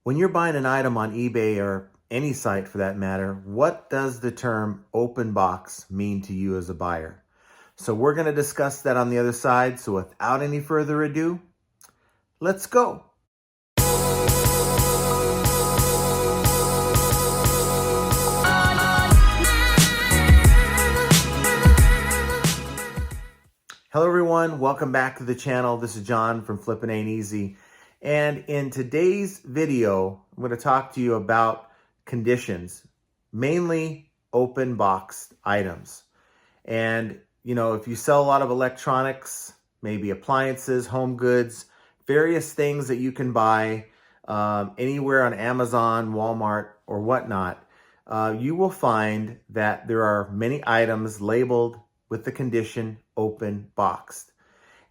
When you're buying an item on eBay or any site for that matter, what does the term open box mean to you as a buyer? So we're going to discuss that on the other side. So without any further ado, let's go. Hello everyone, welcome back to the channel. This is John from Flippin Ain't Easy. And in today's video, I'm going to talk to you about conditions, mainly open box items. And if you sell a lot of electronics, maybe appliances, home goods, various things that you can buy anywhere on Amazon, Walmart, or whatnot, you will find that there are many items labeled with the condition open boxed.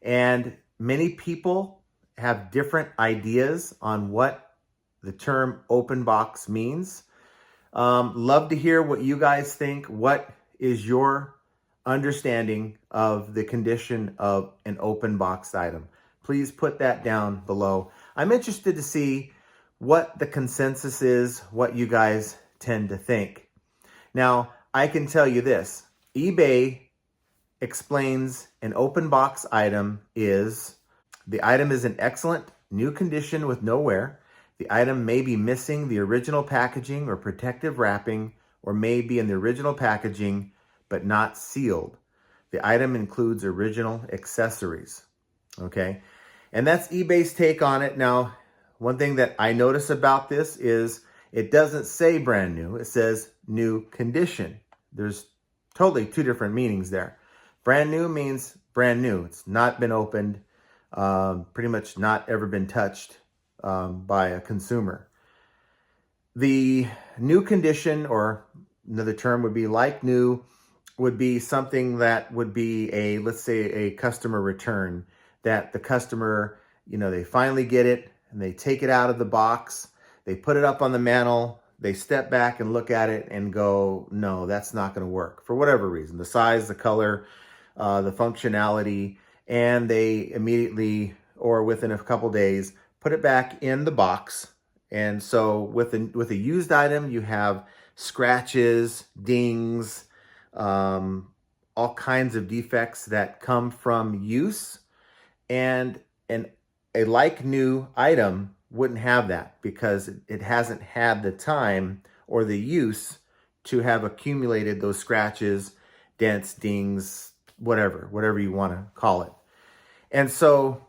And many people have different ideas on what the term open box means. Love to hear what you guys think. What is your understanding of the condition of an open boxed item? Please put that down below. I'm interested to see what the consensus is, what you guys tend to think. Now, I can tell you this. eBay explains an open box item is, the item is in excellent new condition with no wear. The item may be missing the original packaging or protective wrapping, or may be in the original packaging but not sealed. The item includes original accessories. Okay, and that's eBay's take on it. Now, one thing that I notice about this is it doesn't say brand new, it says new condition. There's totally two different meanings there. Brand new means brand new. It's not been opened, pretty much not ever been touched by a consumer. The new condition, or another term would be like new, would be something that would be let's say a customer return, that the customer, they finally get it and they take it out of the box, they put it up on the mantle, they step back and look at it and go, no, that's not going to work for whatever reason, the size, the color, the functionality, and they immediately or within a couple days put it back in the box. And so with a used item, you have scratches, dings, all kinds of defects that come from use, and a like new item wouldn't have that because it hasn't had the time or the use to have accumulated those scratches, dents, dings, whatever you want to call it. And so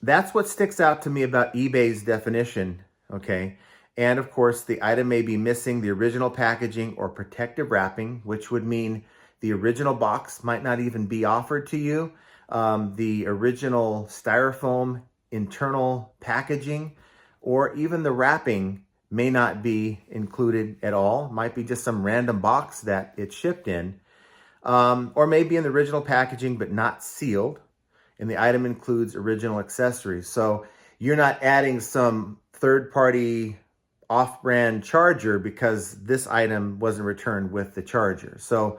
that's what sticks out to me about eBay's definition, okay? And of course, the item may be missing the original packaging or protective wrapping, which would mean the original box might not even be offered to you. The original styrofoam internal packaging, or even the wrapping may not be included at all. Might be just some random box that it's shipped in. Or maybe in the original packaging, but not sealed. And the item includes original accessories. So you're not adding some third-party off-brand charger because this item wasn't returned with the charger. So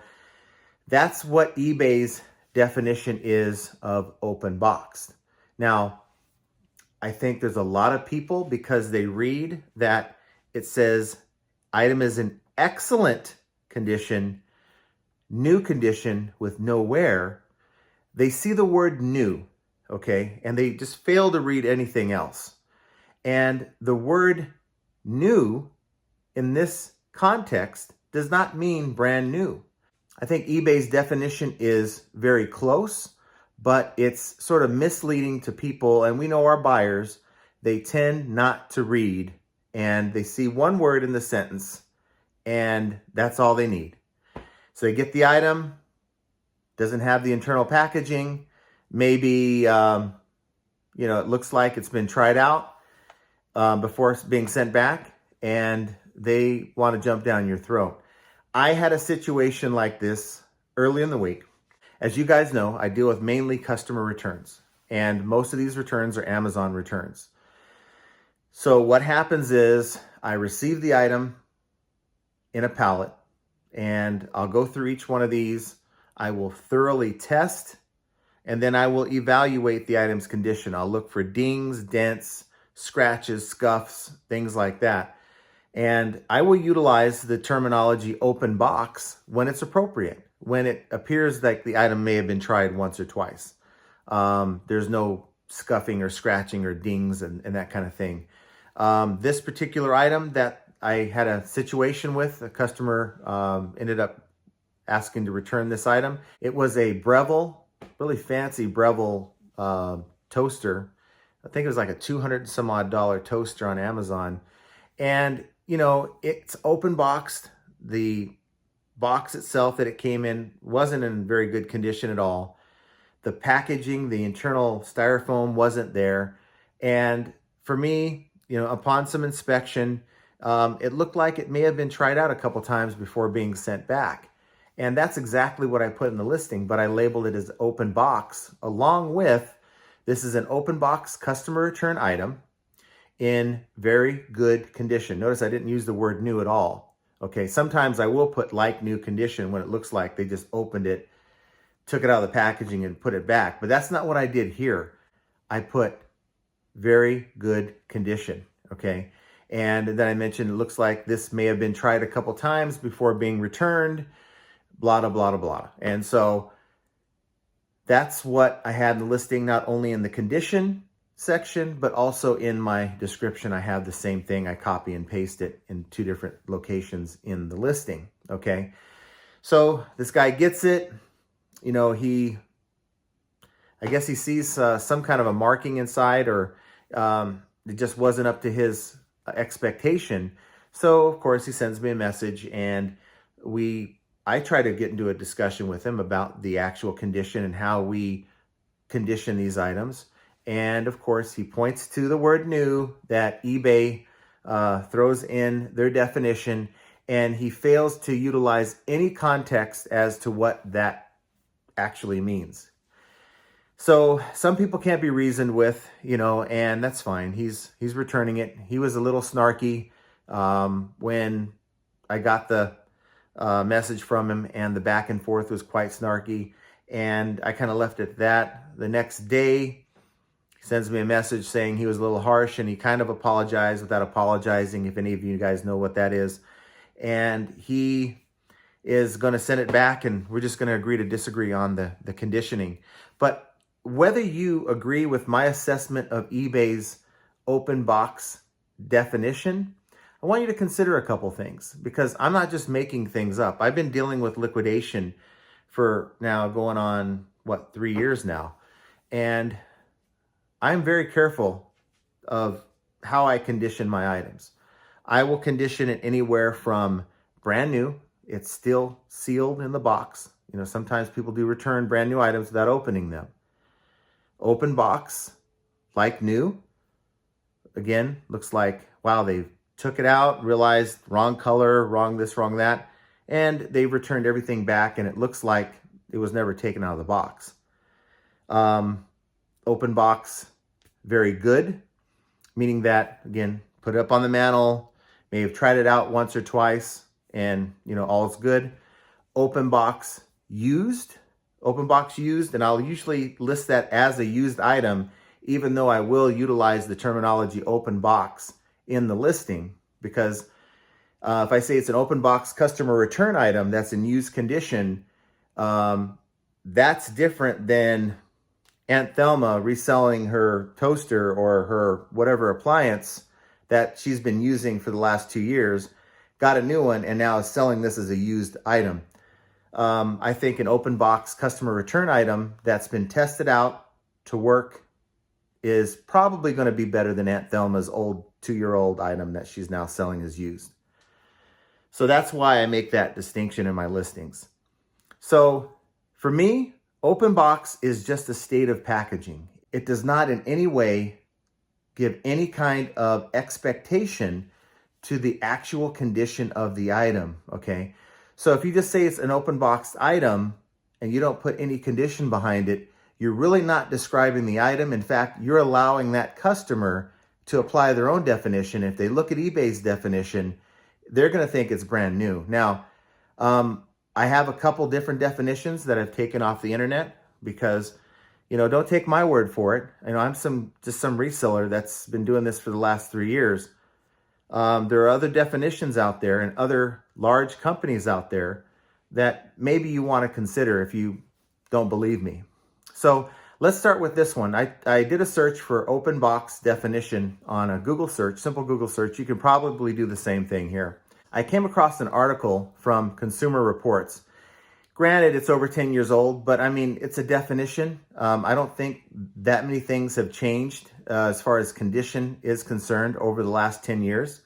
that's what eBay's definition is of open box. Now, I think there's a lot of people, because they read that it says item is in excellent condition, new condition with no wear, they see the word new, okay, and they just fail to read anything else. And the word new in this context does not mean brand new. I think eBay's definition is very close, but it's sort of misleading to people, and we know our buyers, they tend not to read, and they see one word in the sentence, and that's all they need. So they get the item, doesn't have the internal packaging, maybe, it looks like it's been tried out before being sent back, and they want to jump down your throat. I had a situation like this early in the week. As you guys know, I deal with mainly customer returns, and most of these returns are Amazon returns. So what happens is I receive the item in a pallet, and I'll go through each one of these. I will thoroughly test, and then I will evaluate the item's condition. I'll look for dings, dents, scratches, scuffs, things like that. And I will utilize the terminology open box when it's appropriate, when it appears like the item may have been tried once or twice. There's no scuffing or scratching or dings and that kind of thing. This particular item that I had a situation with, a customer ended up asking to return this item. It was a Breville, really fancy Breville toaster. I think it was like a $200 some odd toaster on Amazon. And, you know, it's open boxed. The box itself that it came in wasn't in very good condition at all. The packaging, the internal styrofoam wasn't there. And for me, you know, upon some inspection, it looked like it may have been tried out a couple times before being sent back. And that's exactly what I put in the listing, but I labeled it as open box, along with, this is an open box customer return item in very good condition. Notice I didn't use the word new at all. Okay, sometimes I will put like new condition when it looks like they just opened it, took it out of the packaging and put it back. But that's not what I did here. I put very good condition, okay? And then I mentioned it looks like this may have been tried a couple times before being returned, blah, blah, blah, blah. And so that's what I had in the listing, not only in the condition section, but also in my description. I have the same thing. I copy and paste it in 2 different locations in the listing, okay? So this guy gets it. You know, I guess he sees some kind of a marking inside, or it just wasn't up to his expectation. So of course he sends me a message, and I try to get into a discussion with him about the actual condition and how we condition these items. And of course he points to the word new that eBay throws in their definition, and he fails to utilize any context as to what that actually means. So some people can't be reasoned with, you know, and that's fine. He's returning it. He was a little snarky when I got the message from him, and the back and forth was quite snarky, and I kind of left it at that. The next day, he sends me a message saying he was a little harsh, and he kind of apologized without apologizing, if any of you guys know what that is. And he is going to send it back, and we're just going to agree to disagree on the conditioning. But whether you agree with my assessment of eBay's open box definition, I want you to consider a couple things, because I'm not just making things up. I've been dealing with liquidation for now going on, 3 years now. And I'm very careful of how I condition my items. I will condition it anywhere from brand new, it's still sealed in the box. You know, sometimes people do return brand new items without opening them. Open box, like new. Again, looks like, wow, they took it out, realized wrong color, wrong this, wrong that, and they've returned everything back, and it looks like it was never taken out of the box. Open box, very good, meaning that, again, put it up on the mantle, may have tried it out once or twice, and, you know, all's good. Open box used, and I'll usually list that as a used item, even though I will utilize the terminology open box in the listing, because if I say it's an open box customer return item that's in used condition, that's different than Aunt Thelma reselling her toaster or her whatever appliance that she's been using for the last 2 years, got a new one, and now is selling this as a used item. I think an open box customer return item that's been tested out to work is probably going to be better than Aunt Thelma's old 2-year-old item that she's now selling as used. So that's why I make that distinction in my listings. So for me, open box is just a state of packaging. It does not in any way give any kind of expectation to the actual condition of the item, okay? So if you just say it's an open box item and you don't put any condition behind it, you're really not describing the item. In fact, you're allowing that customer to apply their own definition. If they look at eBay's definition, they're going to think it's brand new. Now, I have a couple different definitions that I've taken off the internet because, Don't take my word for it. I'm just some reseller that's been doing this for the last 3 years. There are other definitions out there and other large companies out there that maybe you want to consider if you don't believe me. So let's start with this one. I did a search for open box definition on a Google search, simple Google search. You can probably do the same thing here. I came across an article from Consumer Reports. Granted, it's over 10 years old, but it's a definition. I don't think that many things have changed as far as condition is concerned over the last 10 years.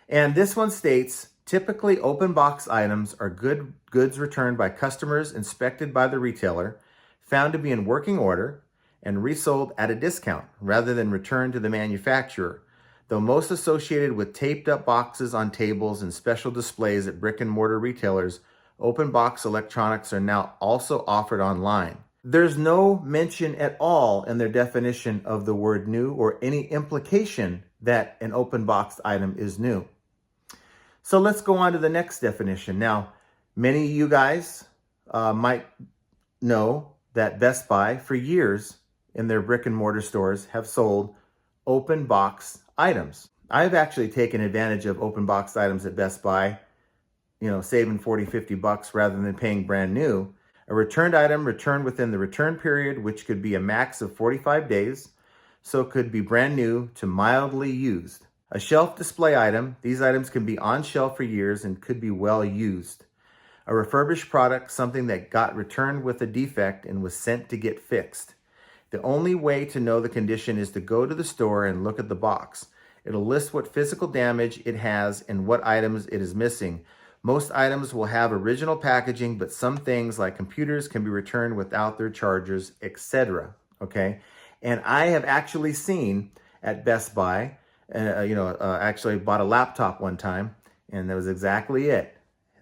And this one states, typically open box items are goods returned by customers inspected by the retailer, found to be in working order, and resold at a discount rather than returned to the manufacturer. Though most associated with taped up boxes on tables and special displays at brick and mortar retailers, open box electronics are now also offered online. There's no mention at all in their definition of the word new or any implication that an open box item is new. So let's go on to the next definition. Now, many of you guys might know that Best Buy for years in their brick and mortar stores have sold open box items. I've actually taken advantage of open box items at Best Buy, saving 40, 50 bucks rather than paying brand new. A returned item returned within the return period, which could be a max of 45 days, so it could be brand new to mildly used. A shelf display item, these items can be on shelf for years and could be well used. A refurbished product, something that got returned with a defect and was sent to get fixed. The only way to know the condition is to go to the store and look at the box. It'll list what physical damage it has and what items it is missing. Most items will have original packaging, but some things like computers can be returned without their chargers, etc. Okay? And I have actually seen at Best Buy, actually bought a laptop one time, and that was exactly it.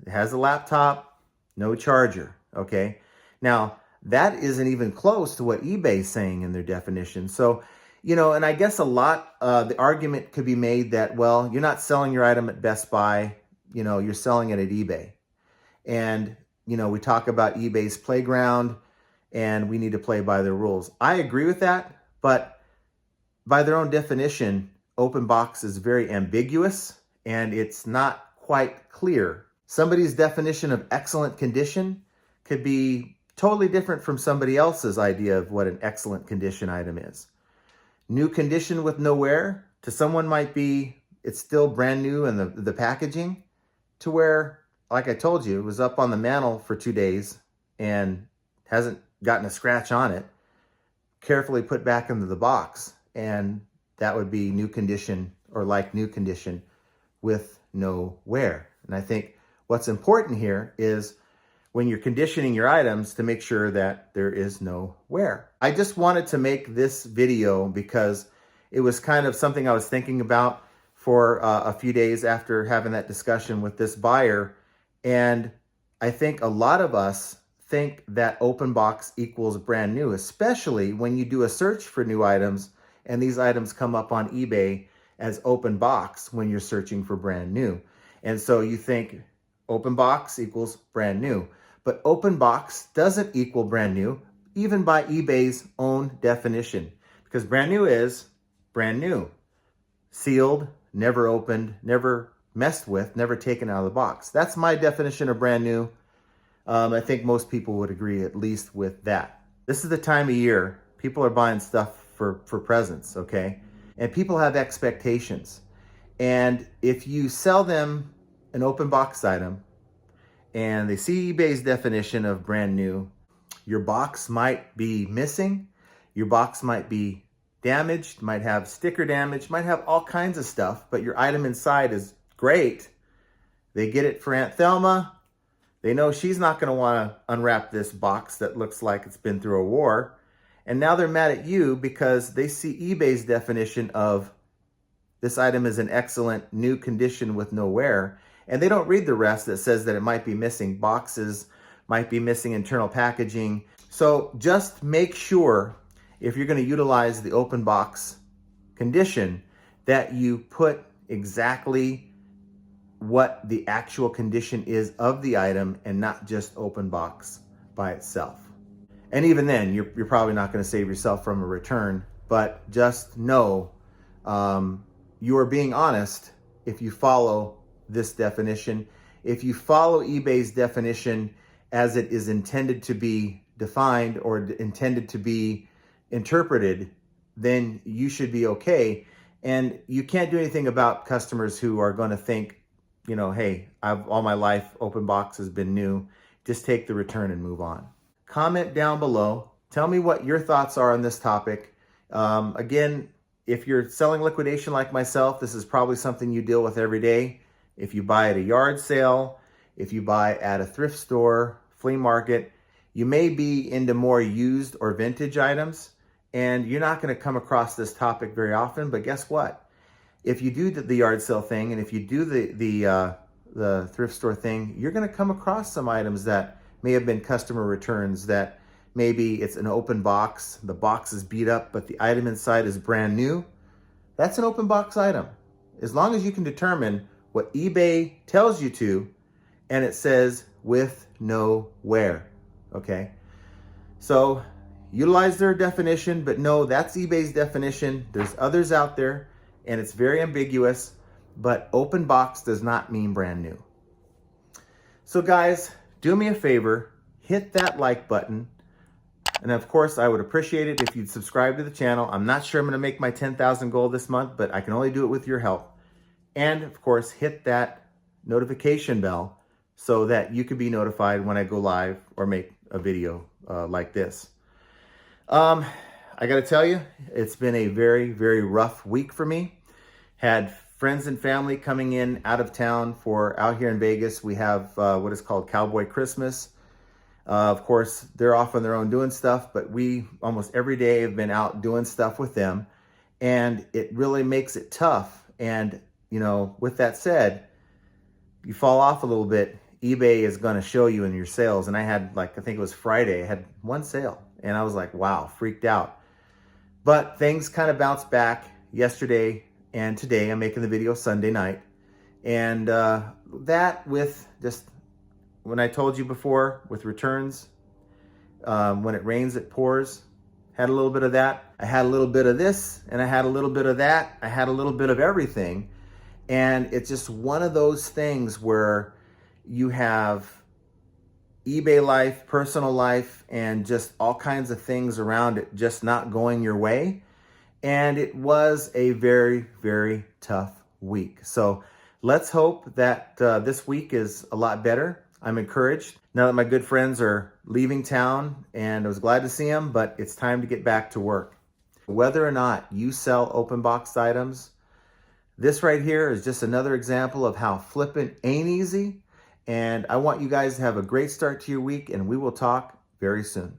It has a laptop, no charger, okay? Now, that isn't even close to what eBay's saying in their definition. So, and I guess the argument could be made that, well, you're not selling your item at Best Buy, you're selling it at eBay. And, we talk about eBay's playground and we need to play by their rules. I agree with that, but by their own definition, open box is very ambiguous and it's not quite clear. Somebody's definition of excellent condition could be totally different from somebody else's idea of what an excellent condition item is. New condition with no wear to someone might be it's still brand new in the packaging, to where, like I told you, it was up on the mantle for 2 days and hasn't gotten a scratch on it, carefully put back into the box, and that would be new condition or like new condition with no wear. And I think what's important here is when you're conditioning your items to make sure that there is no wear. I just wanted to make this video because it was kind of something I was thinking about for a few days after having that discussion with this buyer. And I think a lot of us think that open box equals brand new, especially when you do a search for new items and these items come up on eBay as open box when you're searching for brand new. And so you think open box equals brand new. But open box doesn't equal brand new, even by eBay's own definition, because brand new is brand new, sealed, never opened, never messed with, never taken out of the box. That's my definition of brand new. I think most people would agree at least with that. This is the time of year people are buying stuff for presents, okay? And people have expectations. And if you sell them an open box item and they see eBay's definition of brand new, your box might be missing, your box might be damaged, might have sticker damage, might have all kinds of stuff, but your item inside is great. They get it for Aunt Thelma. They know she's not going to want to unwrap this box that looks like it's been through a war. And now they're mad at you because they see eBay's definition of this item is in excellent new condition with no wear. And they don't read the rest that says that it might be missing boxes, might be missing internal packaging. So just make sure if you're going to utilize the open box condition that you put exactly what the actual condition is of the item and not just open box by itself. And even then, you're probably not going to save yourself from a return, but just know you are being honest if you follow this definition. If you follow eBay's definition as it is intended to be defined or intended to be interpreted, then you should be okay. And you can't do anything about customers who are going to think, you know, hey, all my life open box has been new. Just take the return and move on. Comment down below. Tell me what your thoughts are on this topic. Again, if you're selling liquidation like myself, this is probably something you deal with every day. If you buy at a yard sale, if you buy at a thrift store, flea market, you may be into more used or vintage items, and you're not going to come across this topic very often. But guess what? If you do the yard sale thing, and if you do the thrift store thing, you're going to come across some items that may have been customer returns, that maybe it's an open box, the box is beat up, but the item inside is brand new. That's an open box item. As long as you can determine what eBay tells you to, and it says with no wear, okay? So utilize their definition, but no, that's eBay's definition. There's others out there, and it's very ambiguous, but open box does not mean brand new. So guys, do me a favor, hit that like button. And of course, I would appreciate it if you'd subscribe to the channel. I'm not sure I'm going to make my 10,000 goal this month, but I can only do it with your help. And of course, hit that notification bell so that you can be notified when I go live or make a video like this. I got to tell you, it's been a very, very rough week for me. Had friends and family coming in out of town for out here in Vegas. We have what is called Cowboy Christmas. Of course, they're off on their own doing stuff, but we almost every day have been out doing stuff with them, and it really makes it tough. And, you know, with that said, you fall off a little bit, eBay is going to show you in your sales. And I had, like, I think it was Friday, I had one sale, and I was like, wow, freaked out. But things kind of bounced back yesterday and today. I'm making the video Sunday night. And that with just, when I told you before, with returns, when it rains, it pours. Had a little bit of that. I had a little bit of this, and I had a little bit of that. I had a little bit of everything. And it's just one of those things where you have eBay life, personal life, and just all kinds of things around it just not going your way. And it was a very, very tough week. So let's hope that this week is a lot better. I'm encouraged now that my good friends are leaving town, and I was glad to see them, but it's time to get back to work. Whether or not you sell open box items, this right here is just another example of how flipping ain't easy. And I want you guys to have a great start to your week, and we will talk very soon.